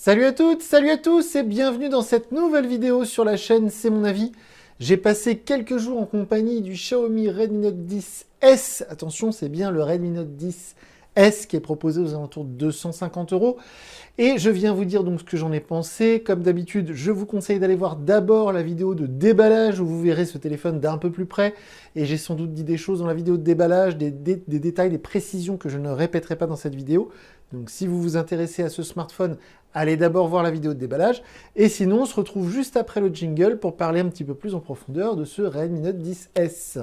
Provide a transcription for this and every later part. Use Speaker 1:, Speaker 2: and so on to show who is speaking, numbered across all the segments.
Speaker 1: Salut à toutes, salut à tous et bienvenue dans cette nouvelle vidéo sur la chaîne C'est mon avis. J'ai passé quelques jours en compagnie du Xiaomi Redmi Note 10S. Attention, c'est bien le Redmi Note 10S qui est proposé aux alentours de 250 €. Et je viens vous dire donc ce que j'en ai pensé. Comme d'habitude, je vous conseille d'aller voir d'abord la vidéo de déballage où vous verrez ce téléphone d'un peu plus près. Et j'ai sans doute dit des choses dans la vidéo de déballage, des détails, des précisions que je ne répéterai pas dans cette vidéo. Donc si vous vous intéressez à ce smartphone, allez d'abord voir la vidéo de déballage. Et sinon, on se retrouve juste après le jingle pour parler un petit peu plus en profondeur de ce Redmi Note 10S.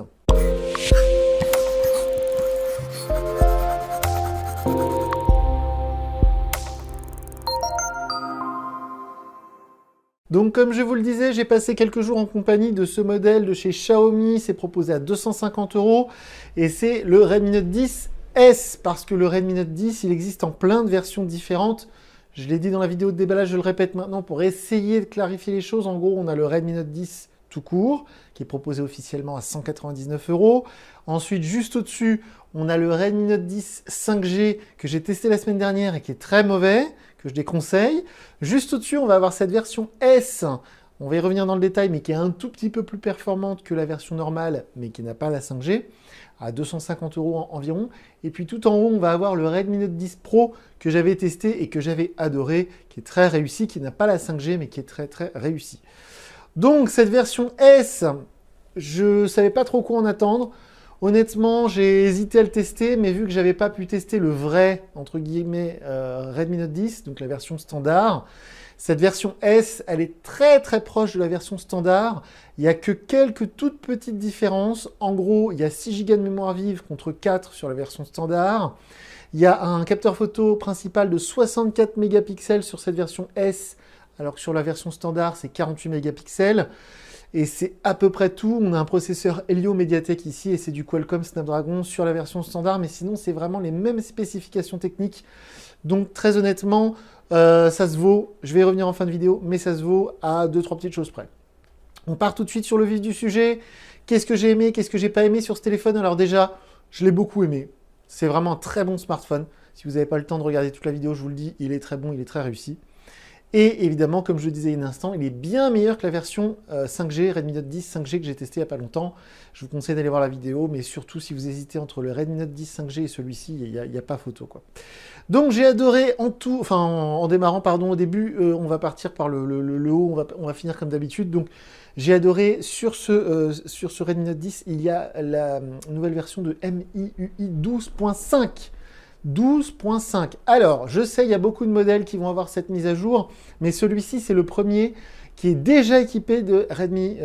Speaker 1: Donc comme je vous le disais, j'ai passé quelques jours en compagnie de ce modèle de chez Xiaomi, c'est proposé à 250 € et c'est le Redmi Note 10S parce que le Redmi Note 10, il existe en plein de versions différentes. Je l'ai dit dans la vidéo de déballage, je le répète maintenant pour essayer de clarifier les choses. En gros, on a le Redmi Note 10 tout court, qui est proposé officiellement à 199 €. Ensuite, juste au-dessus, on a le Redmi Note 10 5G que j'ai testé la semaine dernière et qui est très mauvais, que je déconseille. Juste au-dessus, on va avoir cette version S. On va y revenir dans le détail, mais qui est un tout petit peu plus performante que la version normale, mais qui n'a pas la 5G, à 250 € environ. Et puis tout en haut, on va avoir le Redmi Note 10 Pro que j'avais testé et que j'avais adoré, qui est très réussi, qui n'a pas la 5G, mais qui est très très réussi. Donc cette version S, je savais pas trop quoi en attendre. Honnêtement, j'ai hésité à le tester, mais vu que j'avais pas pu tester le vrai, entre guillemets, Redmi Note 10, donc la version standard, cette version S, elle est très très proche de la version standard. Il n'y a que quelques toutes petites différences. En gros, il y a 6 Go de mémoire vive contre 4 sur la version standard. Il y a un capteur photo principal de 64 mégapixels sur cette version S, alors que sur la version standard, c'est 48 mégapixels. Et c'est à peu près tout. On a un processeur Helio Mediatek ici et c'est du Qualcomm Snapdragon sur la version standard. Mais sinon, c'est vraiment les mêmes spécifications techniques. Donc très honnêtement, ça se vaut. Je vais y revenir en fin de vidéo, mais ça se vaut à 2-3 petites choses près. On part tout de suite sur le vif du sujet. Qu'est-ce que j'ai aimé, qu'est-ce que j'ai pas aimé sur ce téléphone? Alors déjà, je l'ai beaucoup aimé. C'est vraiment un très bon smartphone. Si vous n'avez pas le temps de regarder toute la vidéo, je vous le dis, il est très bon, il est très réussi. Et évidemment, comme je le disais il y a un instant, il est bien meilleur que la version 5G, Redmi Note 10 5G que j'ai testé il n'y a pas longtemps. Je vous conseille d'aller voir la vidéo, mais surtout si vous hésitez entre le Redmi Note 10 5G et celui-ci, il n'y a pas photo, quoi. Donc j'ai adoré en tout, enfin en démarrant, pardon, au début, on va partir par le haut, on va finir comme d'habitude. Donc j'ai adoré sur ce Redmi Note 10, il y a la nouvelle version de MIUI 12.5. 12.5. Alors, je sais, il y a beaucoup de modèles qui vont avoir cette mise à jour, mais celui-ci, c'est le premier qui est déjà équipé de Redmi,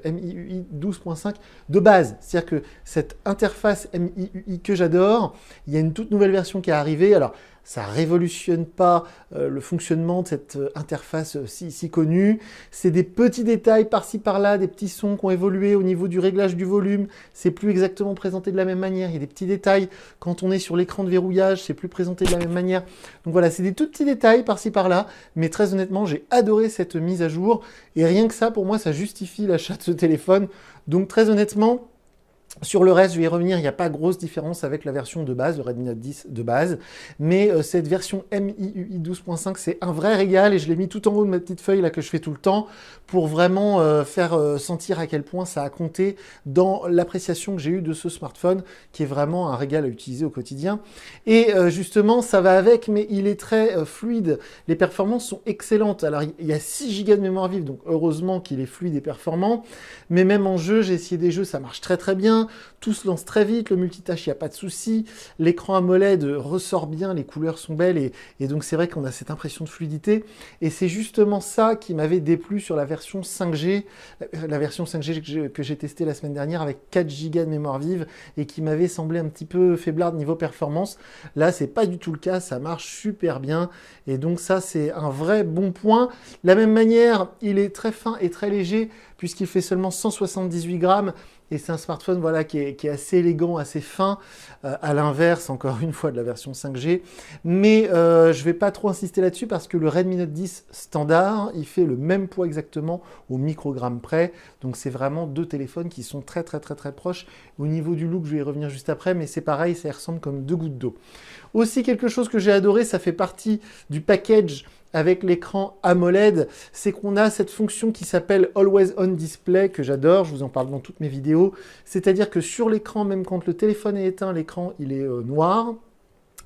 Speaker 1: MIUI 12.5 de base. C'est-à-dire que cette interface MIUI que j'adore, il y a une toute nouvelle version qui est arrivée. Alors, ça ne révolutionne pas le fonctionnement de cette interface si connue. C'est des petits détails par-ci par-là, des petits sons qui ont évolué au niveau du réglage du volume. C'est plus exactement présenté de la même manière. Il y a des petits détails. Quand on est sur l'écran de verrouillage, c'est plus présenté de la même manière. Donc voilà, c'est des tout petits détails par-ci par-là. Mais très honnêtement, j'ai adoré cette mise à jour. Et rien que ça, pour moi, ça justifie l'achat de ce téléphone. Donc très honnêtement, sur le reste, je vais y revenir, il n'y a pas grosse différence avec la version de base, le Redmi Note 10 de base, mais cette version MIUI 12.5, c'est un vrai régal et je l'ai mis tout en haut de ma petite feuille là que je fais tout le temps pour vraiment faire sentir à quel point ça a compté dans l'appréciation que j'ai eue de ce smartphone qui est vraiment un régal à utiliser au quotidien. Et justement, ça va avec, mais il est très fluide, les performances sont excellentes. Alors, il y a 6 Go de mémoire vive, donc heureusement qu'il est fluide et performant, mais même en jeu, j'ai essayé des jeux, ça marche très très bien. Tout se lance très vite, le multitâche, il n'y a pas de souci. L'écran AMOLED ressort bien, les couleurs sont belles et donc c'est vrai qu'on a cette impression de fluidité. Et c'est justement ça qui m'avait déplu sur la version 5G, la version 5G que j'ai testée la semaine dernière avec 4 Go de mémoire vive et qui m'avait semblé un petit peu faiblard niveau performance. Là, c'est pas du tout le cas, ça marche super bien et donc ça, c'est un vrai bon point. De la même manière, il est très fin et très léger puisqu'il fait seulement 178 grammes. Et c'est un smartphone voilà, qui est assez élégant, assez fin, à l'inverse, encore une fois, de la version 5G. Mais je ne vais pas trop insister là-dessus parce que le Redmi Note 10 standard, il fait le même poids exactement au microgramme près. Donc c'est vraiment deux téléphones qui sont très très très très proches. Au niveau du look, je vais y revenir juste après, mais c'est pareil, ça ressemble comme deux gouttes d'eau. Aussi quelque chose que j'ai adoré, ça fait partie du package avec l'écran AMOLED, c'est qu'on a cette fonction qui s'appelle Always On Display, que j'adore, je vous en parle dans toutes mes vidéos. C'est-à-dire que sur l'écran, même quand le téléphone est éteint, l'écran il est noir.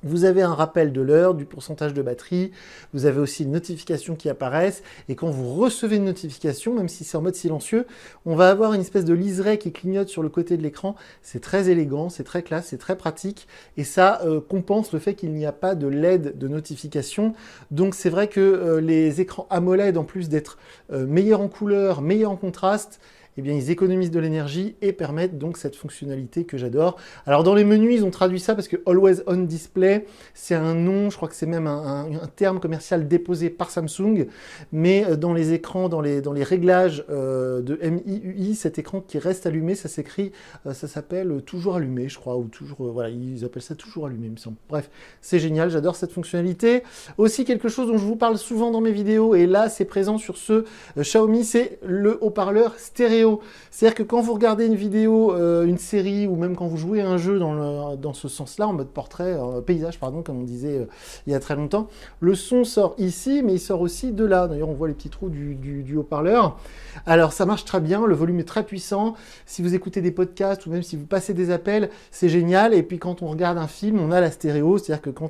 Speaker 1: Vous avez un rappel de l'heure, du pourcentage de batterie, vous avez aussi une notification qui apparaissent, et quand vous recevez une notification, même si c'est en mode silencieux, on va avoir une espèce de liseré qui clignote sur le côté de l'écran. C'est très élégant, c'est très classe, c'est très pratique, et ça compense le fait qu'il n'y a pas de LED de notification. Donc c'est vrai que les écrans AMOLED, en plus d'être meilleurs en couleur, meilleurs en contraste, eh bien, ils économisent de l'énergie et permettent donc cette fonctionnalité que j'adore. Alors, dans les menus, ils ont traduit ça parce que Always On Display, c'est un nom, je crois que c'est même un terme commercial déposé par Samsung, mais dans les écrans, dans les réglages de MIUI, cet écran qui reste allumé, ça s'écrit, ça s'appelle toujours allumé, je crois, ou toujours, voilà, ils appellent ça toujours allumé, il me semble. Bref, c'est génial, j'adore cette fonctionnalité. Aussi, quelque chose dont je vous parle souvent dans mes vidéos, et là, c'est présent sur ce Xiaomi, c'est le haut-parleur stéréo. C'est-à-dire que quand vous regardez une vidéo, une série, ou même quand vous jouez à un jeu dans ce sens-là, en mode portrait, paysage, pardon, comme on disait il y a très longtemps, le son sort ici, mais il sort aussi de là. D'ailleurs, on voit les petits trous du haut-parleur. Alors, ça marche très bien, le volume est très puissant. Si vous écoutez des podcasts, ou même si vous passez des appels, c'est génial. Et puis, quand on regarde un film, on a la stéréo, c'est-à-dire que quand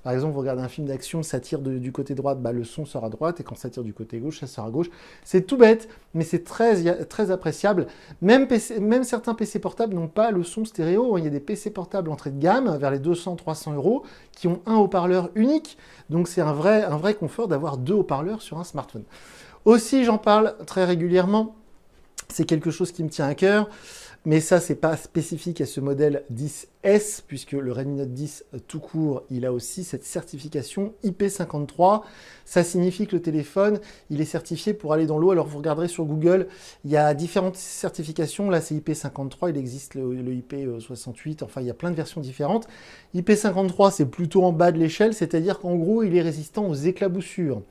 Speaker 1: par exemple, vous regardez un film d'action, ça tire du côté droit, bah, le son sort à droite, et quand ça tire du côté gauche, ça sort à gauche. C'est tout bête, mais c'est très appréciable. Même certains PC portables n'ont pas le son stéréo. Il y a des PC portables entrée de gamme, vers les 200-300 € qui ont un haut-parleur unique. Donc c'est un vrai confort d'avoir deux haut-parleurs sur un smartphone. Aussi, j'en parle très régulièrement. C'est quelque chose qui me tient à cœur. Mais ça, c'est pas spécifique à ce modèle 10S, puisque le Redmi Note 10 tout court, il a aussi cette certification IP53. Ça signifie que le téléphone, il est certifié pour aller dans l'eau. Alors, vous regarderez sur Google, il y a différentes certifications. Là, c'est IP53, il existe le IP68, enfin, il y a plein de versions différentes. IP53, c'est plutôt en bas de l'échelle, c'est-à-dire qu'en gros, il est résistant aux éclaboussures.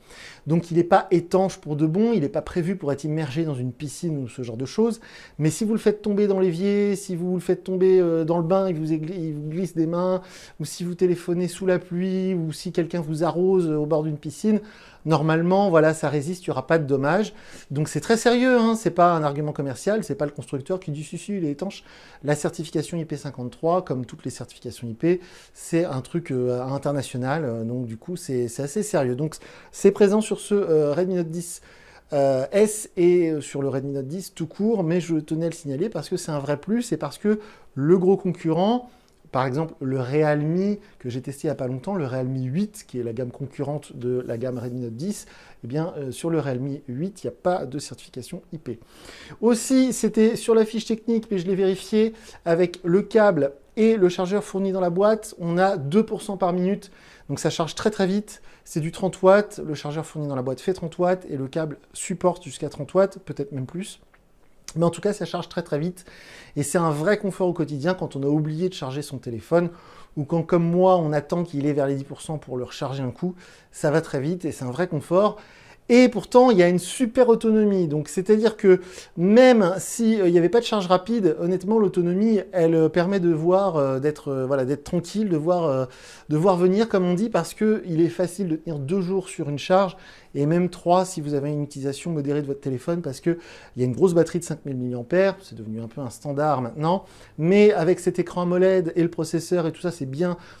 Speaker 1: Donc, il n'est pas étanche pour de bon, il n'est pas prévu pour être immergé dans une piscine ou ce genre de choses. Mais si vous le faites tomber dans l'évier, si vous le faites tomber dans le bain et que il vous glisse des mains, ou si vous téléphonez sous la pluie, ou si quelqu'un vous arrose au bord d'une piscine, normalement, voilà, ça résiste, il n'y aura pas de dommages. Donc c'est très sérieux, hein, c'est pas un argument commercial, c'est pas le constructeur qui dit si, il est étanche. La certification IP53, comme toutes les certifications IP, c'est un truc international, donc du coup c'est assez sérieux. Donc c'est présent sur ce Redmi Note 10 S et sur le Redmi Note 10 tout court, mais je tenais à le signaler parce que c'est un vrai plus et parce que le gros concurrent, par exemple le Realme que j'ai testé il n'y a pas longtemps, le Realme 8 qui est la gamme concurrente de la gamme Redmi Note 10, eh bien sur le Realme 8 il n'y a pas de certification IP. Aussi c'était sur la fiche technique, mais je l'ai vérifié avec le câble et le chargeur fourni dans la boîte, on a 2% par minute, donc ça charge très vite. C'est du 30 watts, le chargeur fourni dans la boîte fait 30 watts et le câble supporte jusqu'à 30 watts, peut-être même plus. Mais en tout cas, ça charge très vite et c'est un vrai confort au quotidien quand on a oublié de charger son téléphone ou quand, comme moi, on attend qu'il ait vers les 10% pour le recharger un coup. Ça va très vite et c'est un vrai confort. Et pourtant, il y a une super autonomie. Donc, c'est-à-dire que même s'il n'y avait pas de charge rapide, honnêtement, l'autonomie, elle permet de voir, d'être tranquille, de voir venir, comme on dit, parce qu'il est facile de tenir 2 jours sur une charge, et même 3 si vous avez une utilisation modérée de votre téléphone, parce qu'il y a une grosse batterie de 5000 mAh, c'est devenu un peu un standard maintenant, mais avec cet écran AMOLED et le processeur et tout ça,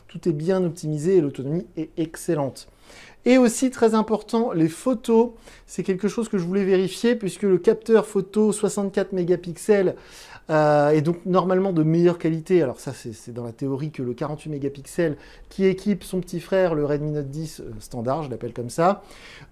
Speaker 1: tout est bien optimisé et l'autonomie est excellente. Et aussi, très important, les photos. C'est quelque chose que je voulais vérifier puisque le capteur photo 64 mégapixels est donc normalement de meilleure qualité. Alors ça, c'est dans la théorie que le 48 mégapixels qui équipe son petit frère, le Redmi Note 10 standard, je l'appelle comme ça.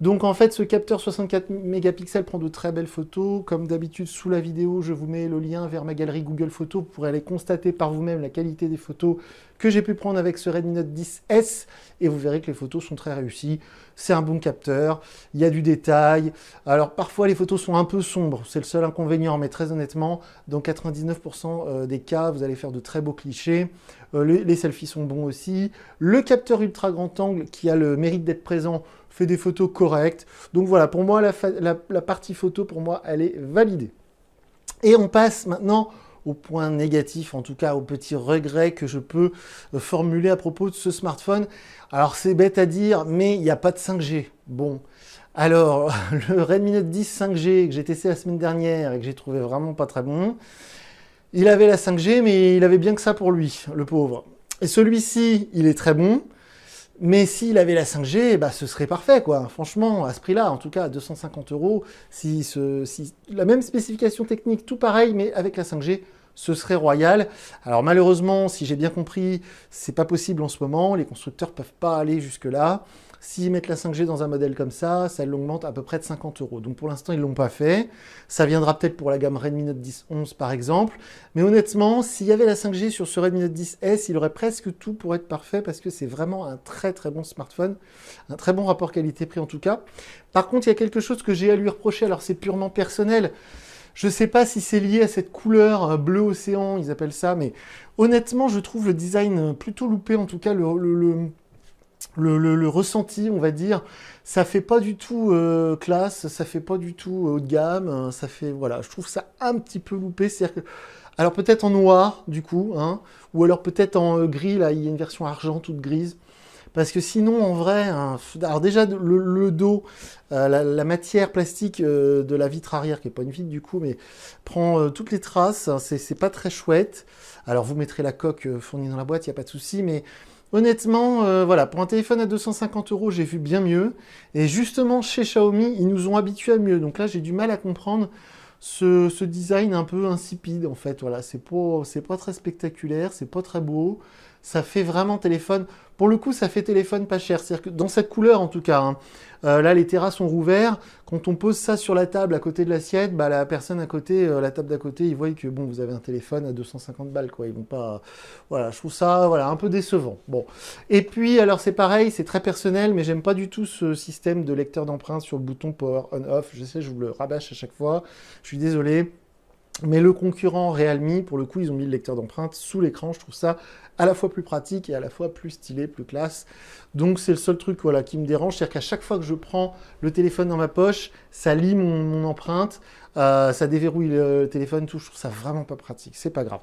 Speaker 1: Donc en fait, ce capteur 64 mégapixels prend de très belles photos. Comme d'habitude, sous la vidéo, je vous mets le lien vers ma galerie Google Photos. Vous pourrez aller constater par vous-même la qualité des photos que j'ai pu prendre avec ce Redmi Note 10S et vous verrez que les photos sont très réussies. C'est un bon capteur, il y a du détail. Alors parfois les photos sont un peu sombres, c'est le seul inconvénient, mais très honnêtement, dans 99% des cas, vous allez faire de très beaux clichés. Les selfies sont bons aussi. Le capteur ultra grand angle qui a le mérite d'être présent fait des photos correctes. Donc voilà, pour moi, la partie photo, pour moi, elle est validée. Et on passe maintenant aux points négatifs, en tout cas aux petits regrets que je peux formuler à propos de ce smartphone. Alors c'est bête à dire, mais il n'y a pas de 5G. Bon, alors le Redmi Note 10 5G que j'ai testé la semaine dernière et que j'ai trouvé vraiment pas très bon, il avait la 5G, mais il avait bien que ça pour lui, le pauvre. Et celui-ci, il est très bon. Mais s'il avait la 5G, bah, ce serait parfait, quoi. Franchement, à ce prix-là, en tout cas, à 250 €, si la même spécification technique, tout pareil, mais avec la 5G, ce serait royal. Alors malheureusement, si j'ai bien compris, c'est pas possible en ce moment. Les constructeurs peuvent pas aller jusque-là. S'ils mettent la 5G dans un modèle comme ça l'augmente à peu près de 50 €. Donc pour l'instant, ils ne l'ont pas fait. Ça viendra peut-être pour la gamme Redmi Note 10 11 par exemple. Mais honnêtement, s'il y avait la 5G sur ce Redmi Note 10S, il aurait presque tout pour être parfait parce que c'est vraiment un très très bon smartphone. Un très bon rapport qualité-prix en tout cas. Par contre, il y a quelque chose que j'ai à lui reprocher. Alors c'est purement personnel. Je ne sais pas si c'est lié à cette couleur bleu océan, ils appellent ça, mais honnêtement, je trouve le design plutôt loupé, en tout cas le ressenti, on va dire. Ça fait pas du tout classe, ça fait pas du tout haut de gamme, ça fait, voilà, je trouve ça un petit peu loupé, c'est-à-dire que, alors peut-être en noir, du coup, hein, ou alors peut-être en gris, là, il y a une version argent toute grise. Parce que sinon, en vrai, hein, alors déjà, le dos, la matière plastique de la vitre arrière, qui n'est pas une vitre du coup, mais prend toutes les traces, hein, c'est pas très chouette. Alors, vous mettrez la coque fournie dans la boîte, il n'y a pas de souci, mais honnêtement, voilà, pour un téléphone à 250 €, j'ai vu bien mieux. Et justement, chez Xiaomi, ils nous ont habitués à mieux. Donc là, j'ai du mal à comprendre ce design un peu insipide, en fait. Voilà, c'est pas très spectaculaire, c'est pas très beau. Ça fait vraiment téléphone. Pour le coup, ça fait téléphone pas cher. C'est-à-dire que dans cette couleur, en tout cas, hein, là, les terras sont rouverts. Quand on pose ça sur la table à côté de l'assiette, bah, la personne à côté, la table d'à côté, ils voient que bon, vous avez un téléphone à 250 balles, quoi. Ils vont pas. Voilà, je trouve ça, voilà, un peu décevant. Bon. Et puis, alors c'est pareil, c'est très personnel, mais j'aime pas du tout ce système de lecteur d'empreintes sur le bouton Power On/Off. Je sais, je vous le rabâche à chaque fois. Je suis désolé. Mais le concurrent Realme, pour le coup, ils ont mis le lecteur d'empreintes sous l'écran. Je trouve ça à la fois plus pratique et à la fois plus stylé, plus classe. Donc c'est le seul truc voilà, qui me dérange. C'est-à-dire qu'à chaque fois que je prends le téléphone dans ma poche, ça lit mon empreinte, ça déverrouille le téléphone, tout. Je trouve ça vraiment pas pratique. C'est pas grave.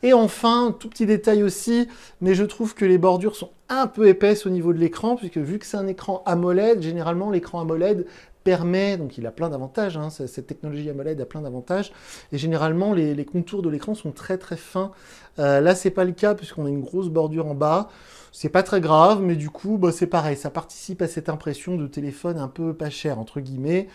Speaker 1: Et enfin, tout petit détail aussi, mais je trouve que les bordures sont un peu épaisses au niveau de l'écran, puisque vu que c'est un écran AMOLED, généralement l'écran AMOLED permet, donc il a plein d'avantages, hein, cette technologie AMOLED a plein d'avantages, et généralement les contours de l'écran sont très très fins. Là c'est pas le cas puisqu'on a une grosse bordure en bas, c'est pas très grave, mais du coup bah, c'est pareil, ça participe à cette impression de téléphone un peu pas cher, entre guillemets.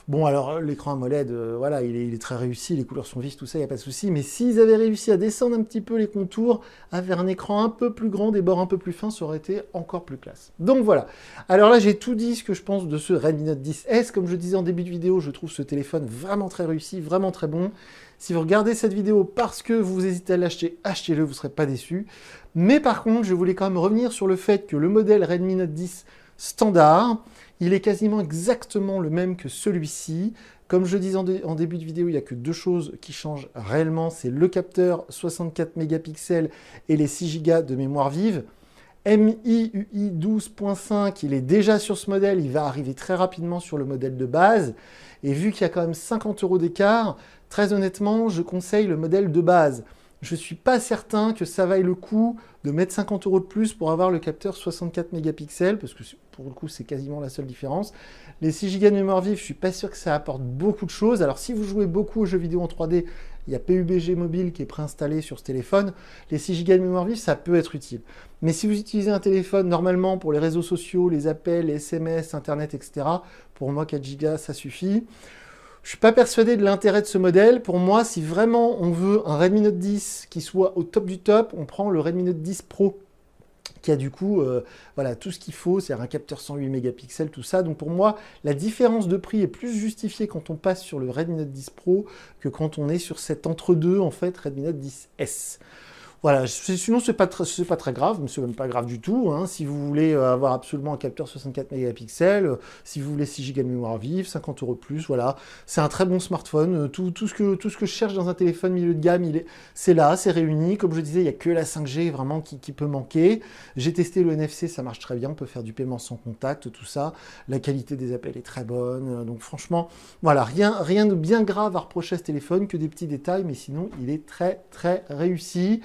Speaker 1: Bon alors l'écran AMOLED, voilà, il est très réussi, les couleurs sont vives, tout ça, il n'y a pas de souci, mais s'ils avaient réussi à descendre un petit peu les contours, à faire un écran un peu plus grand, des bords un peu plus fins, ça aurait été encore plus classe. Donc voilà, alors là j'ai tout dit ce que je pense de ce Redmi Note 10S, comme je disais en début de vidéo, je trouve ce téléphone vraiment très réussi, vraiment très bon. Si vous regardez cette vidéo parce que vous hésitez à l'acheter, achetez-le, vous ne serez pas déçus. Mais par contre, je voulais quand même revenir sur le fait que le modèle Redmi Note 10 standard, il est quasiment exactement le même que celui-ci. Comme je disais en début de vidéo, il n'y a que deux choses qui changent réellement, c'est le capteur 64 mégapixels et les 6 Go de mémoire vive. MIUI 12.5, il est déjà sur ce modèle, il va arriver très rapidement sur le modèle de base. Et vu qu'il y a quand même 50 € d'écart, très honnêtement, je conseille le modèle de base. Je ne suis pas certain que ça vaille le coup de mettre 50 € de plus pour avoir le capteur 64 mégapixels, parce que pour le coup, c'est quasiment la seule différence. Les 6 Go de mémoire vive, je ne suis pas sûr que ça apporte beaucoup de choses. Alors, si vous jouez beaucoup aux jeux vidéo en 3D, il y a PUBG Mobile qui est préinstallé sur ce téléphone. Les 6 Go de mémoire vive, ça peut être utile. Mais si vous utilisez un téléphone normalement pour les réseaux sociaux, les appels, les SMS, Internet, etc., pour moi, 4 Go, ça suffit. Je ne suis pas persuadé de l'intérêt de ce modèle. Pour moi, si vraiment on veut un Redmi Note 10 qui soit au top du top, on prend le Redmi Note 10 Pro, qui a du coup voilà, tout ce qu'il faut, c'est-à-dire un capteur 108 mégapixels, tout ça. Donc pour moi, la différence de prix est plus justifiée quand on passe sur le Redmi Note 10 Pro que quand on est sur cet entre-deux, en fait, Redmi Note 10S. Voilà, sinon c'est pas très grave, mais c'est même pas grave du tout, hein. Si vous voulez avoir absolument un capteur 64 mégapixels, si vous voulez 6 Go de mémoire vive, 50 € de plus, voilà. C'est un très bon smartphone. Tout ce que je cherche dans un téléphone milieu de gamme, c'est là, c'est réuni. Comme je disais, il n'y a que la 5G vraiment qui peut manquer. J'ai testé le NFC, ça marche très bien, on peut faire du paiement sans contact, tout ça. La qualité des appels est très bonne, donc franchement, voilà, rien de bien grave à reprocher à ce téléphone, que des petits détails, mais sinon il est très très réussi.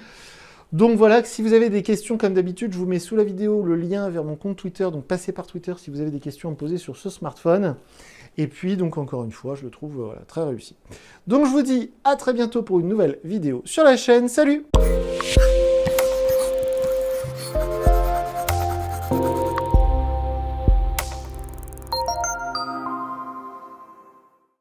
Speaker 1: Donc voilà, si vous avez des questions comme d'habitude, je vous mets sous la vidéo le lien vers mon compte Twitter, donc passez par Twitter si vous avez des questions à me poser sur ce smartphone. Et puis donc encore une fois, je le trouve voilà, très réussi. Donc je vous dis à très bientôt pour une nouvelle vidéo sur la chaîne, salut!